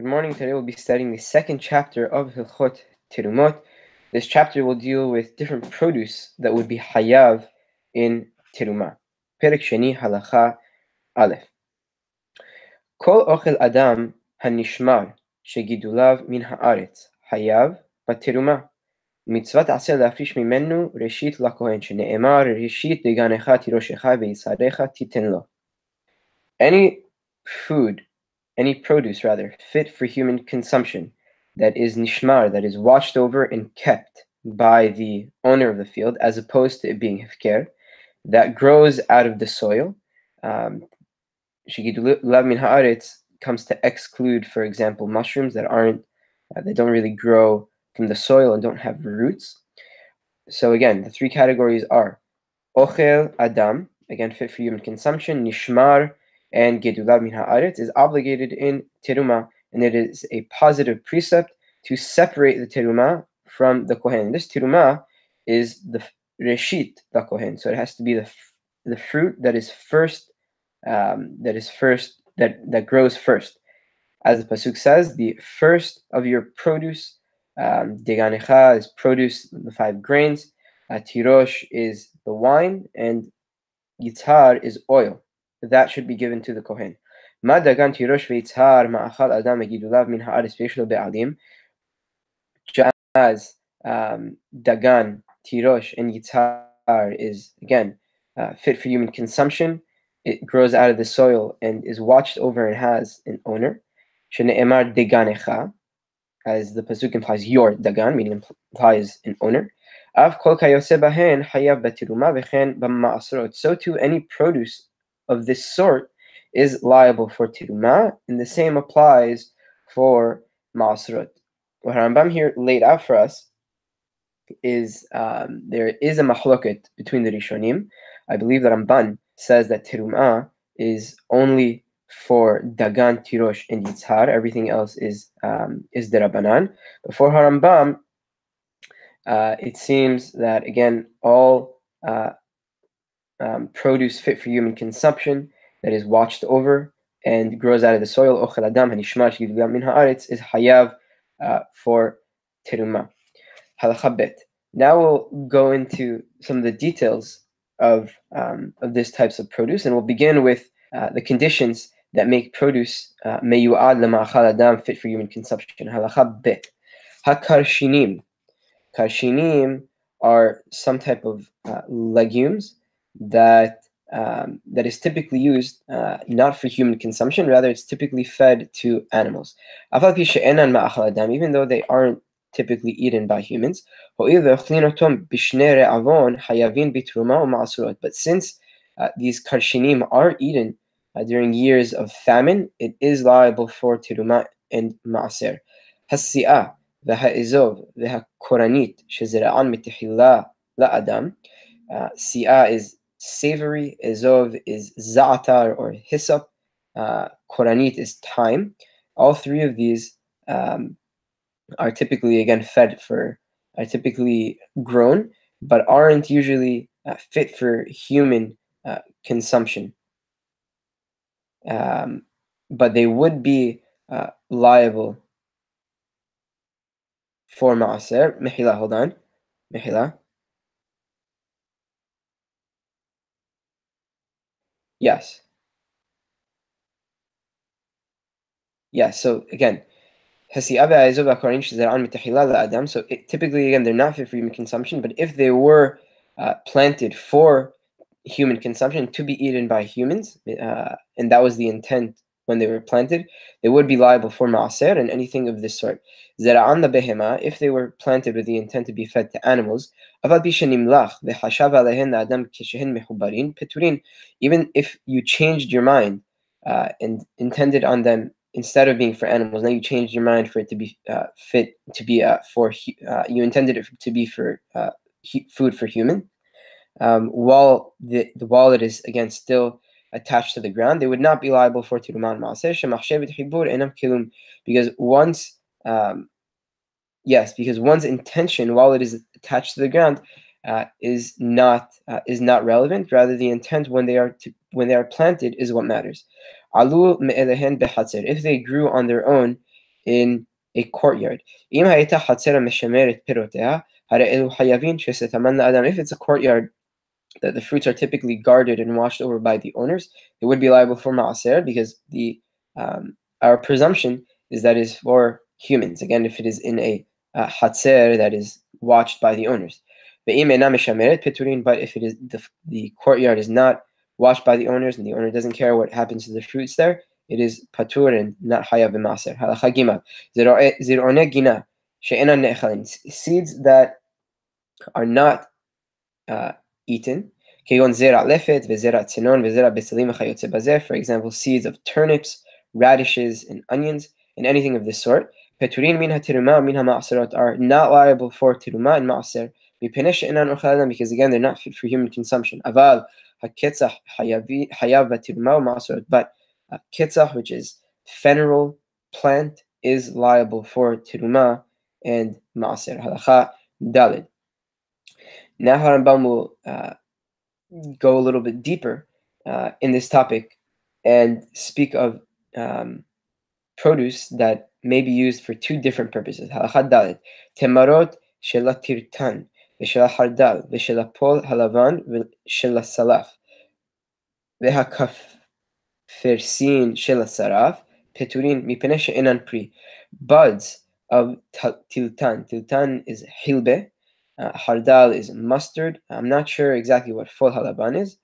Good morning. Today we'll be studying the second chapter of Hilchot Terumot. This chapter will deal with different produce that would be hayav in terumah. Perek Sheni Halacha Aleph. Kol ochel adam hanishmar shegidulav min haaretz hayav baterumah. מצוות עשה להפריש ממנו ראשית לכהן, שנאמר ראשית דגנך תירושך ויצהרך תיתן לו. Any produce rather, fit for human consumption, that is nishmar, that is watched over and kept by the owner of the field, as opposed to it being hefker, that grows out of the soil. Shegidulav min haaretz comes to exclude, for example, mushrooms that don't really grow from the soil and don't have roots. So again, the three categories are ochel adam, again fit for human consumption, nishmar, and gedulav min haaretz is obligated in terumah, and it is a positive precept to separate the terumah from the kohen. This terumah is the reshit the kohen, so it has to be the fruit that is first, that grows first. As the pasuk says, the first of your produce, deganecha is produce, the 5 grains, tirosh is the wine, and yitzhar is oil. That should be given to the kohen. Ma dagan tirosh veyitzhar ma'achal adam megidulav min haaretz ve'eshlo be'alim. As dagan, tirosh, and yitzhar is again fit for human consumption. It grows out of the soil and is watched over and has an owner. Shene'emar deganecha, as the pasuk implies your dagan, meaning implies an owner. Av kol kayose bahen hayav batiruma v'chen b'ma'asrot. So too, any produce of this sort is liable for tiruma, and the same applies for ma'asrot. What Rambam here laid out for us is there is a mahloket between the Rishonim. I believe that Ramban says that terumah is only for dagan, tirosh, and yitzhar. Everything else is derabanan. But for Harambam, it seems that again all produce fit for human consumption that is watched over and grows out of the soil, ochel adam hanishmar shegidulav min haaretz, is hayav for terumah. Halacha bet. Now we'll go into some of the details of this types of produce, and we'll begin with the conditions that make produce meyuad lema'achal adam, fit for human consumption. Halacha bet. Hakarshinim. Karshinim are some type of legumes that is typically used not for human consumption, rather it's typically fed to animals. Even though they aren't typically eaten by humans. But since these karshinim are eaten during years of famine, it is liable for terumah and maaser. Hasi'ah v'ha'ezov v'ha'koranit shezera'an mitihillah la'adam. Si'ah is savory, ezov is za'atar or hyssop, koranit is thyme. All three of these are typically grown, but aren't usually fit for human consumption. But they would be liable for maaser. Mehila, hold on. Mehila. Yes. So again, so typically, again, they're not fit for human consumption, but if they were planted for human consumption to be eaten by humans, and that was the intent when they were planted, they would be liable for maaser and anything of this sort. Zera'an behema, if they were planted with the intent to be fed to animals, even if you changed your mind and intended on them, instead of being for animals, now you changed your mind for it to be fit to be you intended it to be for food for human. While it is again still attached to the ground, they would not be liable for terumah and maaser because one's intention while it is attached to the ground is not relevant. Rather, the intent when they are planted is what matters. If they grew on their own in a courtyard. אם הייתה חצר המשמרת פירותיה, הרי אלו חייבים שסתמן לאדם. If it's a courtyard that the fruits are typically guarded and watched over by the owners, they would be liable for ma'aser because our presumption is that is for humans. Again, if it is in a hatzer that is watched by the owners. But if it is the courtyard is not watched by the owners and the owner doesn't care what happens to the fruits there, it is patur and not hayav b'maser. Halacha gimel zir'onei gina she'enan ne'echalin, seeds that are not eaten. For example, seeds of turnips, radishes, and onions, and anything of this sort. Are not liable for teruma and maaser because again they're not fit for human consumption. But ketzach, which is fennel plant, is liable for teruma and maaser. Halacha dalid. Now Harambam will go a little bit deeper in this topic and speak of produce that may be used for two different purposes. Halakha dalet, temarot shela tirtan, v'shela hardal, v'shela pol halavan, v'shela salaf, v'hakafirsin shela saraf, peturin mipnei she'enan pri. Buds of tiltan. Tiltan is hilbe. Hardal is mustard. I'm not sure exactly what fol halaban is,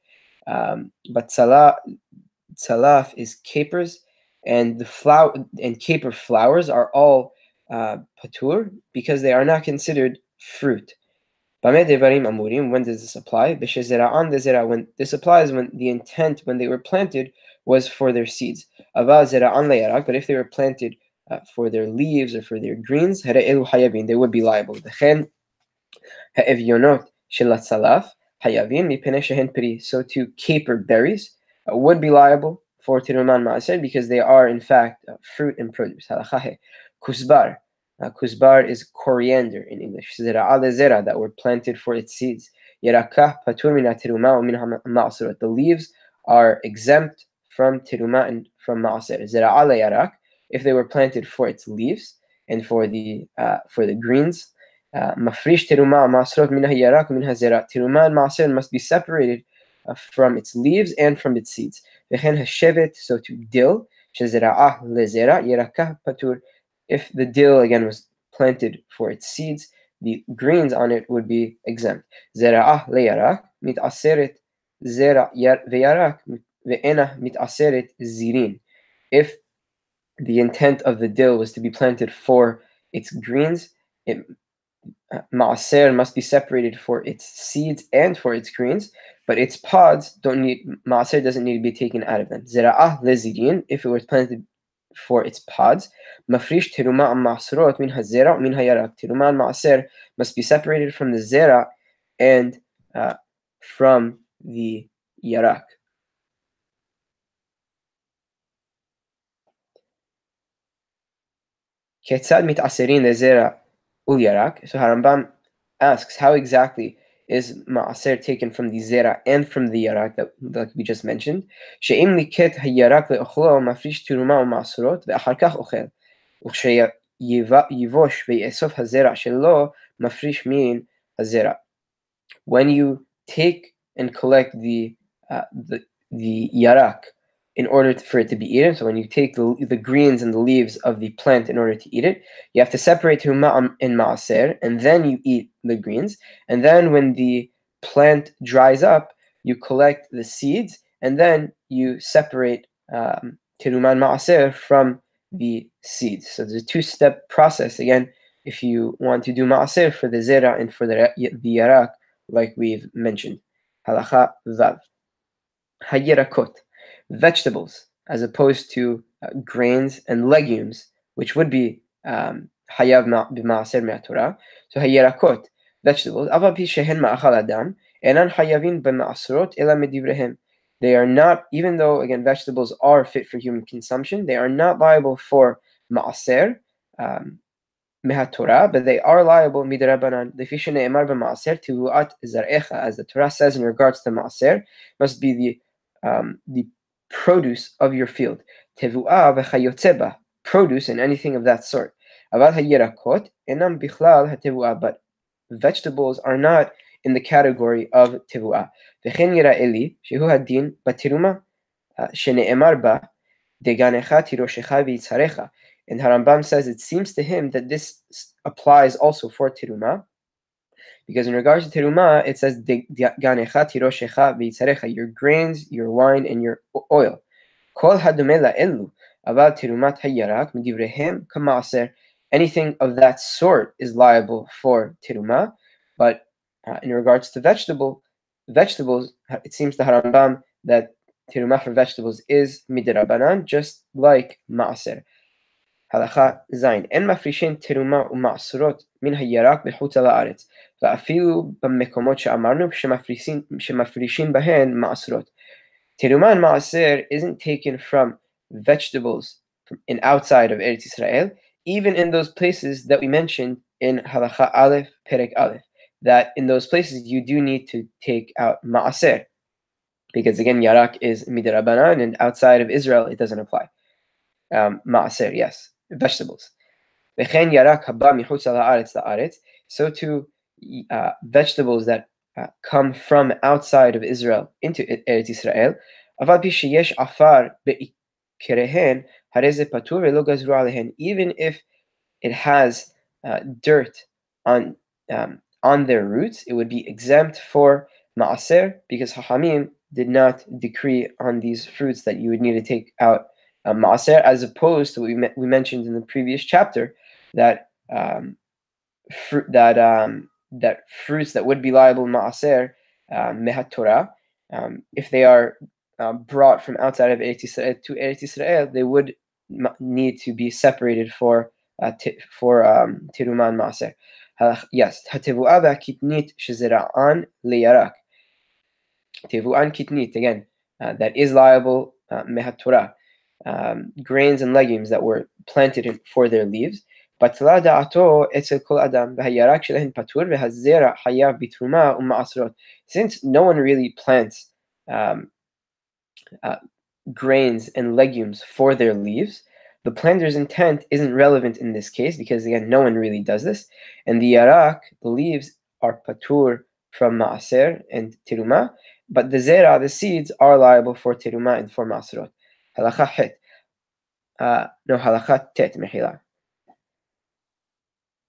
but salaf is capers, and the flower and caper flowers are all patur because they are not considered fruit. When does this apply? When this applies when the intent when they were planted was for their seeds. But if they were planted for their leaves or for their greens, they would be liable. So to caper berries would be liable for tiruman ma'aser because they are in fact fruit and produce. Kusbar. Kusbar is coriander in English. That were planted for its seeds. The leaves are exempt from tiruma and from ma'aser. If they were planted for its leaves and for the greens, mafrish teruma ma'asrot min hayarak min hazera. Teruma and ma'aser must be separated from its leaves and from its seeds. V'chen hashevet, so to dill, shezera'ah lezera yerakah patur. If the dill again was planted for its seeds, the greens on it would be exempt. Zera'ah leyarak mit'aseret zera veyarak ve'ena mit'aseret zirin. If the intent of the dill was to be planted for its greens, ma'aser must be separated for its seeds and for its greens, but its pods ma'aser doesn't need to be taken out of them. Zera'ah lezirin, if it was planted for its pods, mafrish teruma ma'asrot min hazera min hayarak. Teruma and ma'aser must be separated from the zera and from the yarak. Ketzad mit'aserin lezera ul yarak. So Harambam asks, how exactly is ma'aser taken from the zera and from the yarak that we just mentioned? She'im liket hayarak le'ochlo mafrish teruma u'ma'asrot ve'achar kach ochel. U'ksheyivosh ve'yesof hazera shelo mafrish min hazera. When you take and collect the yarak in order for it to be eaten, so when you take the greens and the leaves of the plant in order to eat it, you have to separate teruma and ma'aser, and then you eat the greens. And then when the plant dries up, you collect the seeds, and then you separate teruma and ma'aser from the seeds. So there's a two-step process. Again, if you want to do ma'aser for the zera and for the yarak, like we've mentioned. Halacha vav. Hayerakot, vegetables, as opposed to grains and legumes, which would be hayav b'ma'aser me'atorah. So hayerakot, vegetables, aval pi shehen ma'achal adam, enan hayavin b'ma'asrot ela medivrehem. They are not, even though again vegetables are fit for human consumption, they are not liable for ma'aser mehatorah, but they are liable midrabanan. Lefisha ne'emar b'ma'aser tivuat zarecha, as the Torah says in regards to ma'aser, must be the produce of your field. Tevuah v'chayotzeba, produce and anything of that sort. אבל הירקות אינם בכלל התבואה, but vegetables are not in the category of תבואה. וכן יראה לי שהוא הדין בתרומה שנאמר בה דגנך תירושך ויצהרך. And Harambam says it seems to him that this applies also for teruma, because in regards to teruma, it says ganecha tiroshecha v'yitzarecha, your grains, your wine, and your oil. Kol hadome la'elu aval terumat hayarak midivrehem kamaaser. Anything of that sort is liable for teruma, but in regards to vegetables, it seems to Harambam that teruma for vegetables is midirabanan, just like maaser. הלכה ז' אין מפרישין תרומה ומעשרות מן הירק מחוץ לארץ, ואפילו במקומות שאמרנו שמפרישים בהן מעשרות. תרומה and מעשר isn't taken from vegetables in outside of Eretz Israel, even in those places that we mentioned in Halacha Aleph, Perek Aleph, that in those places you do need to take out maaser, because again, yarak is midirabanan, and outside of Israel it doesn't apply. Maaser, yes, vegetables. וכן ירק הבא מחוץ לארץ לארץ, so too vegetables that come from outside of Israel into Eretz Israel, אבל פי שיש עפר בעיקריהן, הרי זה פטור ולא גזרו עליהן, even if it has dirt on their roots, it would be exempt for maaser, because Hachamim did not decree on these fruits that you would need to take out maaser, as opposed to what we mentioned in the previous chapter, that that fruits that would be liable maaser Mishne Tora, if they are brought from outside of Eretz Israel to Eretz Israel, they would need to be separated for teruma and maaser. Yes, hatevua v'kitnit shezera'an leyarak. Tevua and kitnit, again, that is liable Mishne Tora. Grains and legumes that were planted for their leaves. בטלה דעתו אצל כל אדם, והירק שלהן פטור, והזרע חייב בתרומה ומעשרות. Since no one really plants grains and legumes for their leaves, the planter's intent isn't relevant in this case, because again, no one really does this. And the yarak, the leaves, are patur from maaser and teruma, but the zera, the seeds, are liable for teruma and for maaserot. Halacha het. Halacha tet, mechila.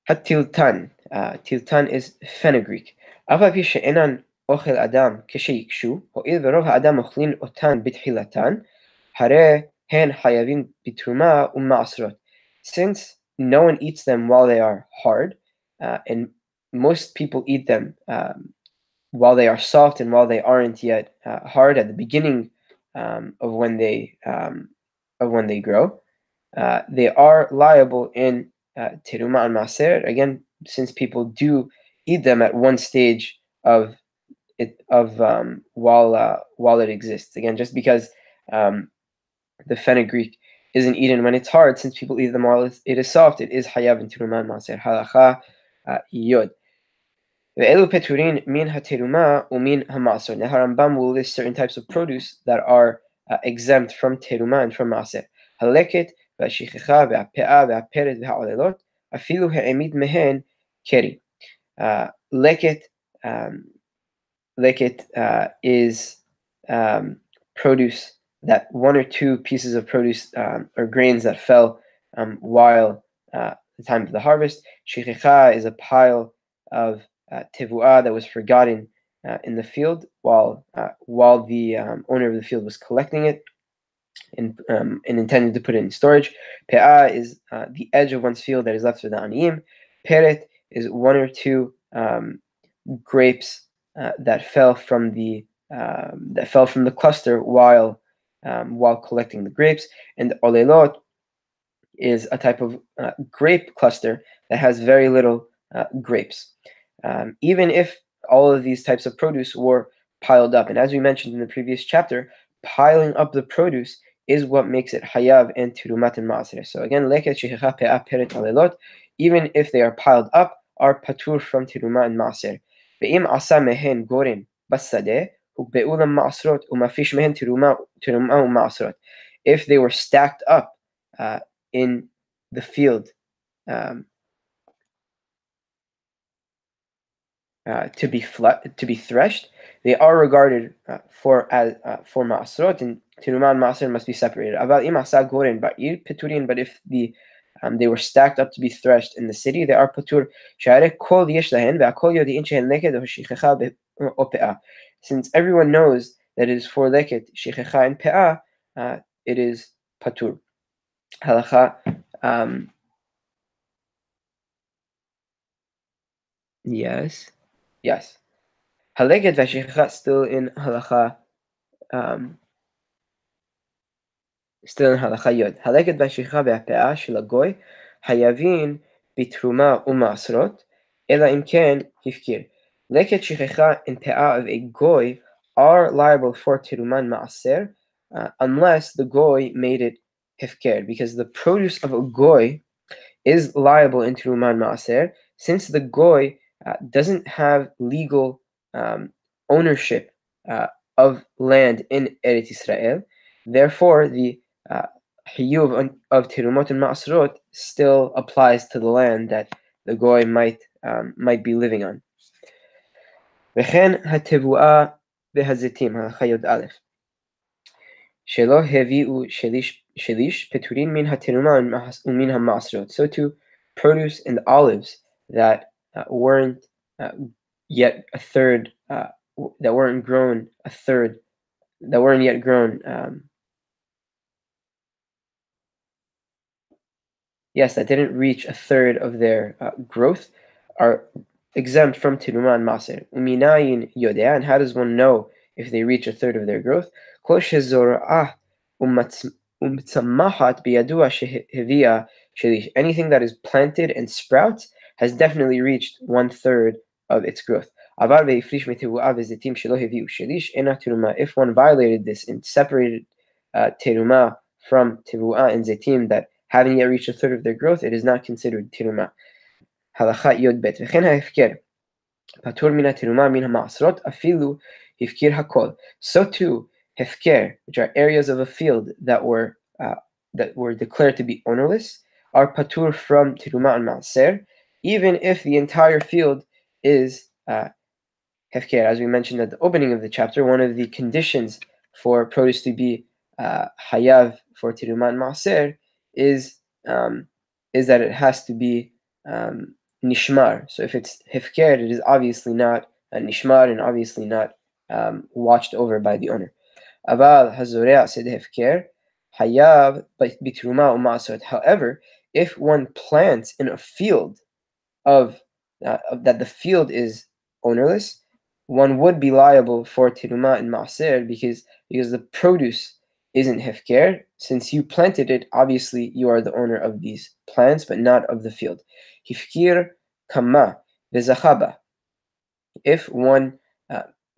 Hatiltan. Tiltan is fenugreek. אף על פי שאינן אוכל אדם כשיקשו, הואיל ורוב האדם אוכלים אותן בתחילתן, הרי הן חייבים בתרומה ומעשרות. Since no one eats them while they are hard, and most people eat them while they are soft and while they aren't yet hard at the beginning of when they grow, they are liable in teruma and maaser, again, since people do eat them at one stage of it, while it exists. Again, just because the fenugreek isn't eaten when it's hard, since people eat them while it is soft, it is hayav in teruma and maaser. Halacha yod. Ve'elu peturin min hateruma umin hamaaser. Now Harambam will list certain types of produce that are exempt from teruma and from maaser. Haleket והשכחה והפאה והפרד והעוללות, אפילו העמיד מהן קרי. Leket is produce, that one or two pieces of produce or grains that fell while the time of the harvest. Shikha is a pile of tevua that was forgotten in the field while the owner of the field was collecting it and intended to put it in storage. Pe'ah is the edge of one's field that is left for the aniyim. Peret is one or two grapes that fell from the cluster while collecting the grapes. And olelot is a type of grape cluster that has very little grapes. Even if all of these types of produce were piled up, and as we mentioned in the previous chapter, piling up the produce is what makes it hayav and terumat and maaser. So again, leket shechecha pe'ah peret alelot, even if they are piled up, are patur from teruma and maaser. Ve'im asa mehen goren basadeh ube'u lema'asrot umafish mehen teruma u'ma'asrot. If they were stacked up in the field um, to be threshed, they are regarded for ma'asrot, and teruma and maaser must be separated. Aval im asa goren ba'ir peturin, but if they were stacked up to be threshed in the city, they are patur. She'arei kol yesh lahen ve'akol yodi'in she'en leket o shichecha o pe'ah. Since everyone knows that it is for leket, shichecha, and pe'ah, it is patur. Halacha. Yes. Yes. Haleket v'shichecha um, still in halacha yod. Haleket v'shichecha ve'pe'ah shel hagoy hayavin bitruma u'masrot ela im ken hifkir. Leket, shichecha, and pe'ah of a goy are liable for teruman maaser unless the goy made it hifker, because the produce of a goy is liable in Teruman Maaser, since the Goy doesn't have legal ownership of land in Eretz Israel. Therefore, the Hiyuv of Terumot and Maasrot still applies to the land that the Goy might be living on. וכן התבואה והזיתים, הלכה י"א. שלא הביאו שליש פטורין מן התרומה ומן המעשרות. So too, produce and olives that weren't yet a third, that weren't grown a third, that weren't yet grown, that didn't reach a third of their growth, are exempt from teruma and maser. Uminayin yodea, and how does one know if they reach a third of their growth? Kol shezorah u'mtzamahat biyadua shehevia shelish. Anything that is planted and sprouts has definitely reached 1/3 of its growth. Aval ve'ifrish metevuah ve'zetim shelo heviu shelish ena teruma. If one violated this and separated teruma from tevuah and zetim that having yet reached a third of their growth, it is not considered teruma. Halacha yod bet. V'chen ha'hefker patur min ha'teruma min ha'ma'asrot afilu hifkir hakol. So too, hefker, which are areas of a field that were declared to be ownerless, are patur from teruma and ma'aser, even if the entire field is hefker. As we mentioned at the opening of the chapter, one of the conditions for produce to be hayav for teruma and maaser is that it has to be nishmar. So if it's hefker, it is obviously not nishmar and obviously not watched over by the owner. Aval hazorea sed hefker hayav bitruma u'maasot. However, if one plants in a field of that the field is ownerless, one would be liable for teruma and maaser because the produce isn't hefker. Since you planted it, obviously you are the owner of these plants, but not of the field. Hifkir kama bezachaba. If one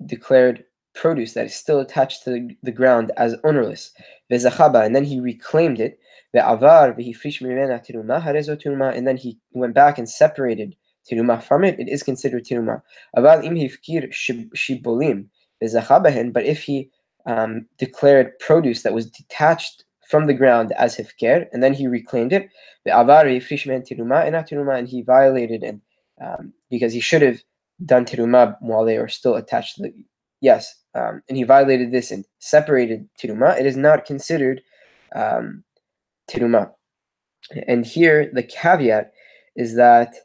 declared produce that is still attached to the ground as ownerless, vezachaba, and then he reclaimed it, ve'avar ve'hifrish mimena teruma harezo teruma, and then he went back and separated teruma from it, it is considered teruma. Aval im hifkir shibolim vezachabahen, but if he declared produce that was detached from the ground as hefker, and then he reclaimed it, ve'avar ve'hifrish mimena teruma ena teruma, and he violated and because he should have done teruma while they are still attached to the and he violated this and separated teruma, it is not considered teruma. And here the caveat is that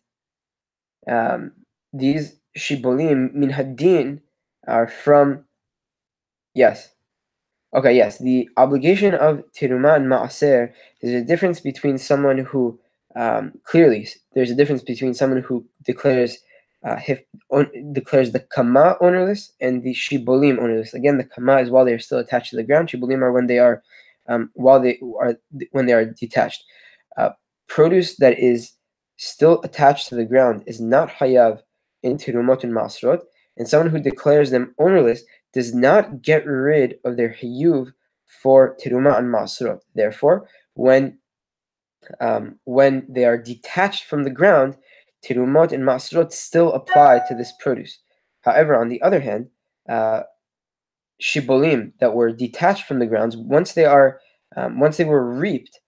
these shibolim min hadin are from the obligation of teruma and maaser. There's a difference between someone who clearly there's a difference between someone who declares declares the kama ownerless and the shibolim ownerless. Again, the kama is while they are still attached to the ground. Shibolim are when they are detached. Produce that is still attached to the ground is not hayav in terumot and masrot, and someone who declares them ownerless does not get rid of their hiyuv for teruma and masrot. Therefore, when they are detached from the ground, terumot and masrot still apply to this produce. However, on the other hand, shibolim that were detached from the grounds, once they were reaped,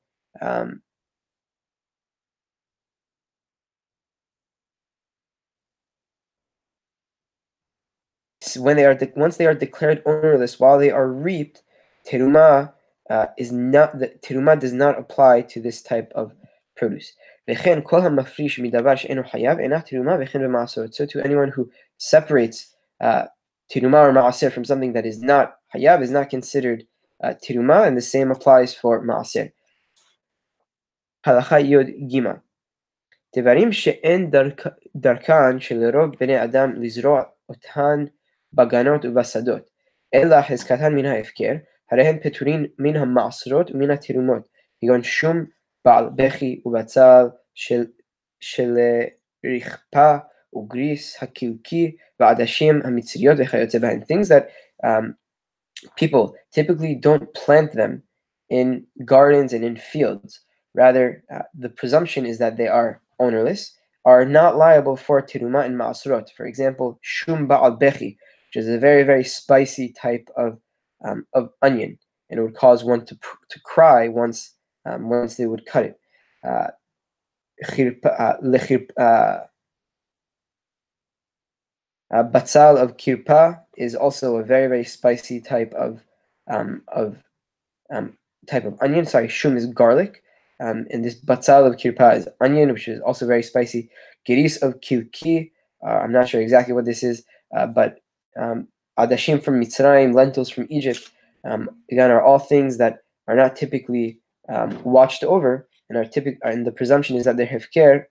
when once they are declared ownerless while they are reaped, teruma teruma does not apply to this type of produce. So to anyone who separates teruma or maaser from something that is not hayab is not considered teruma, and the same applies for maaser. Halacha yod gima. דברים שאין דרכן של רוב בני אדם לזרוע אותן בגנות ובשדות, אלא חזקתן מן ההפקר, הרי הם פטורין מן המעשרות ומן התרומות, כגון שום בעל בכי ובצל של רחפה וגריס הקילקי ועדשים המצריות וכיוצא בהן. Things that people typically don't plant them in gardens and in fields. Rather, the presumption is that they are ownerless, are not liable for teruma and ma'asrot. For example, shum ba'al bechi, which is a very, very spicy type of onion, and it would cause one to cry once they would cut it. Batzal of kirpa is also a very, very spicy type of onion. Sorry, shum is garlic. And this batzal of kirpa is onion, which is also very spicy. Giris of kilki, I'm not sure exactly what this is, but adashim from Mitzrayim, lentils from Egypt, again, are all things that are not typically watched over, and the presumption is that they're hefker,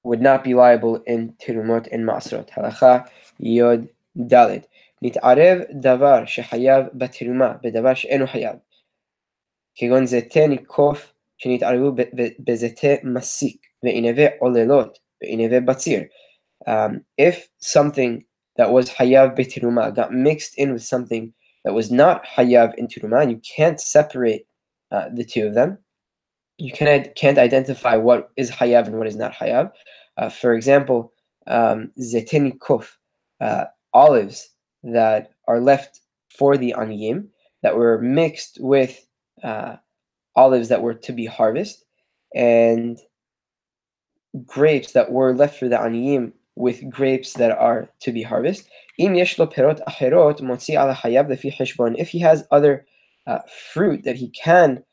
would not be liable in terumot and masrot. Halacha yod dalet. Nit'arev davar shehayav bateruma bedavar she'enu hayav. כגון זיתי ניקוף שנתערבו בזיתי מסיק וענבי עוללות וענבי בציר. If something that was hayav betiruma got mixed in with something that was not hayav in tiruma, and you can't separate the two of them, you can't identify what is hayav and what is not hayav. For example, zeti nikuf, olives that are left for the aniyim that were mixed with olives that were to be harvested, and grapes that were left for the aniyim with grapes that are to be harvested. If he has other fruit that he can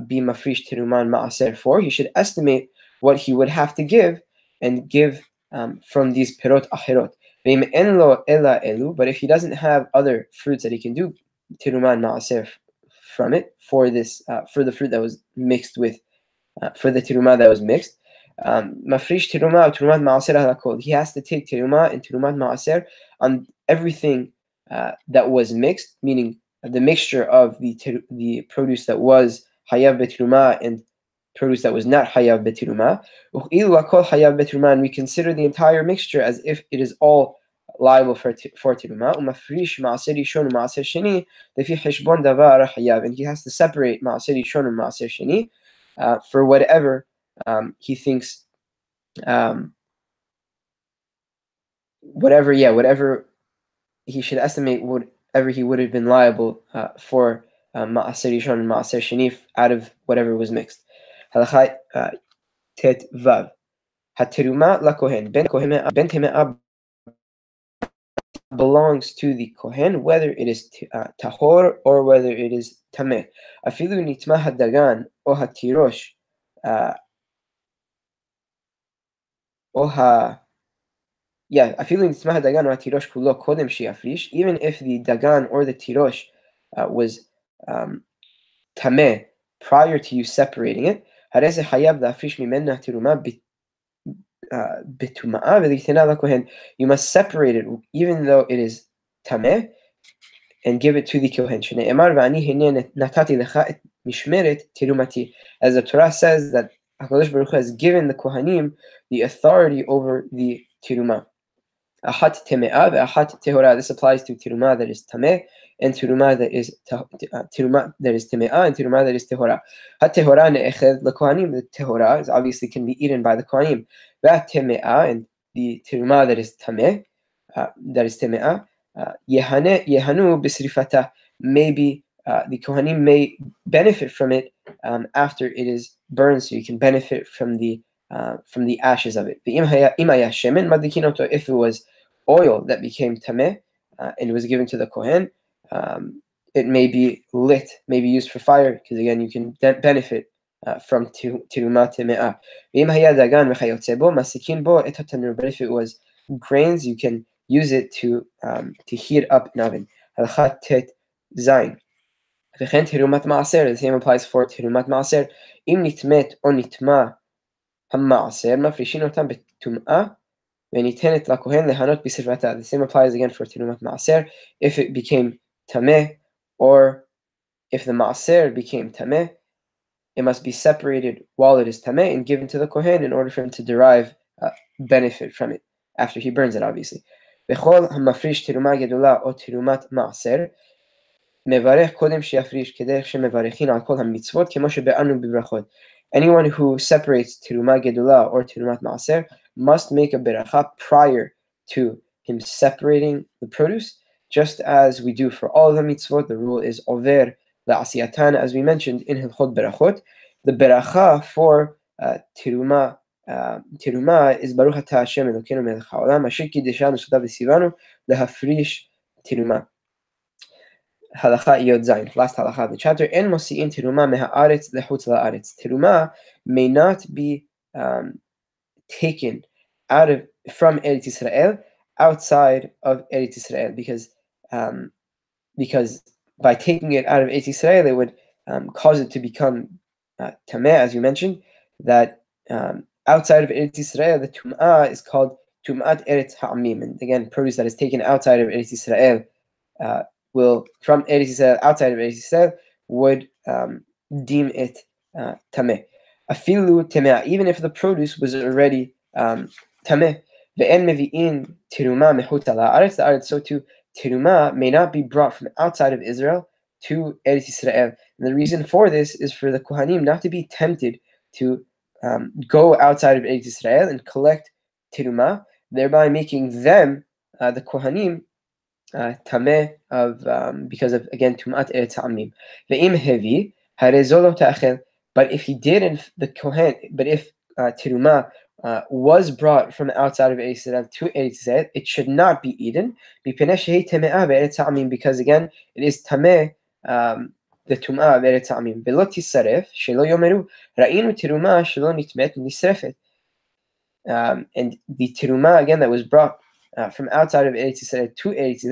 be mafrish teruman ma'aser for, he should estimate what he would have to give and give from these perot acherot. But if he doesn't have other fruits that he can do teruman ma'aser from it for this for the fruit that was mixed with for the teruma that was mixed, mafrish teruma or terumat ma'aser halakol, he has to take teruma and terumat ma'aser on everything that was mixed, meaning the mixture of the produce that was hayav beteruma and produce that was not hayav beteruma. And we consider the entire mixture as if it is all liable for teruma. And he has to separate ma'aser rishon and ma'aser sheni for whatever he thinks, whatever he should estimate, whatever he would have been liable for ma'aser rishon and ma'aser sheni out of whatever was mixed. Halacha tet vav. Hateruma lakohen ben teme'ah belongs to the kohen, whether it is tahor or whether it is tameh. Afilu nitma hadagan o hatirosh afilu nitma hadagan o hatirosh kulo kodem shiafrish, even if the dagan or the tirosh was tameh prior to you separating it, hareze hayab la'afrish mimena teruma you must separate it even though it is tameh and give it to the kohen. As the Torah says that HaKadosh Baruch Hu has given the kohanim the authority over the teruma. Ahat teme'ah ve'ahat tehora. This applies to teruma that is tameh and teruma that is teme'ah and teruma that is tehora. Hat tehora ne'eched lekohanim. The tehora is obviously can be eaten by the kohanim. Ve'teme'ah, and the teruma that is tameh, that is teme'ah, yehanu b'srifata. Maybe the kohanim may benefit from it after it is burned, so you can benefit from the from the ashes of it. If it was oil that became tameh and it was given to the kohen, it may be lit, may be used for fire, because again, you can benefit from teruma teme'ah. But if it was grains, you can use it to heat up an oven. Halakha tet zayin. The same applies for terumat maaser. Im nitmet or nitma hamaaser mafrishin otam betum'ah v'nitenet lakohen lehanot b'sirvata. The same applies again for terumat maaser. If it became tameh, or if the maaser became tameh, it must be separated while it is tameh and given to the kohen in order for him to derive benefit from it after he burns it, obviously. V'chol hamafrish teruma gedula or terumat maaser מברך קודם שיפריש כדרך שמברכין על כל המצוות כמו שבאנו בברכות. Anyone who separates teruma gedula or terumat maaser must make a beracha prior to him separating the produce, just as we do for all the mitzvot. The rule is over la'asiyatan, as we mentioned in Hilchot Berachot. The beracha for teruma is Baruch Ata Hashem Elokeinu melech haolam asher kiddeshanu sodav v'sivanu lehafrish teruma. Halakha Yod Zayin, last halakha of the chapter. En mosi'in teruma meha'aretz lechutz la'aretz. Teruma may not be taken from Eretz Yisrael outside of Eretz Yisrael, because by taking it out of Eretz Yisrael, it would cause it to become tameh, as you mentioned. That outside of Eretz Yisrael, the tum'ah is called tum'at Eretz Ha'amim, and again, produce that is taken outside of Eretz Yisrael will, from Eretz Yisrael, outside of Eretz Yisrael, would deem it tameh. Afilu temeh, even if the produce was already tameh. Ve'en mevi'in teruma mechutz la'aretz. So too, teruma may not be brought from outside of Israel to Eretz Yisrael. And the reason for this is for the Kohanim not to be tempted to go outside of Eretz Yisrael and collect teruma, thereby making them, the Kohanim, tameh of because of, again, tumat eretz ha'amim. Ve'im hevi harezolo ta'achel. But if he didn't, the kohen, but if teruma was brought from outside of Eretz Yisrael to Eretz Yisrael, it should not be eaten. Because again, it is tameh, the tum'ah of Eretz ha'amim. Ve'lo tisaref shelo yomeru ra'inu teruma shelo nitmet nisrefet. And the teruma, again, that was brought from outside of Eretz Yisrael to Eretz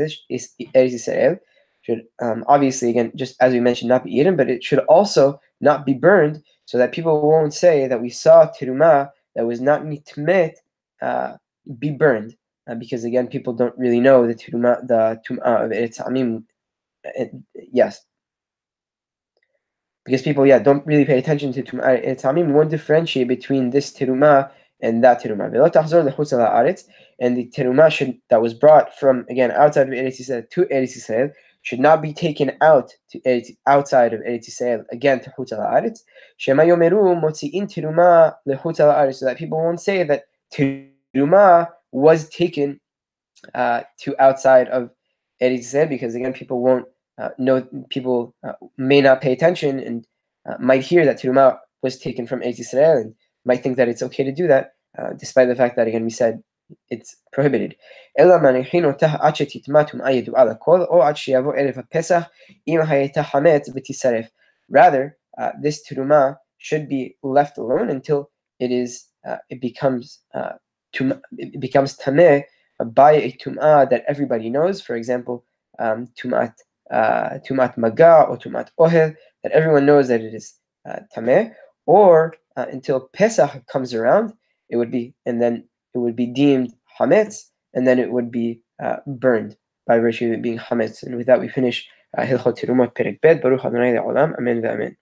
Yisrael should obviously, again, just as we mentioned, not be eaten, but it should also not be burned, so that people won't say that we saw teruma that was not nitmet be burned, because again, people don't really know the tum'ah of Eretz Amim. Yes, because people, don't really pay attention to tum'ah Eretz Amim. We won't differentiate between this teruma and that teruma. And the teruma that was brought from, again, outside of Eretz Yisrael to Eretz Yisrael should not be taken out to outside of Eretz Yisrael, again, to Chutz La'aretz. Shema yomeru motzi'in teruma lechutz La'aretz, so that people won't say that teruma was taken to outside of Eretz Yisrael, because again, people won't know, people may not pay attention and might hear that teruma was taken from Eretz Yisrael and might think that it's okay to do that, despite the fact that, again, we said it's prohibited. Rather, this teruma should be left alone until it becomes tameh by a tum'ah that everybody knows. For example, tumat maga or tumat ohel, that everyone knows that it is tameh, or until Pesach comes around, it would be deemed hametz, and then it would be burned by virtue of it being hametz. And with that, we finish Hilchot Terumot Perek Bet. Baruch Adonai Le'olam. Amen ve'amen.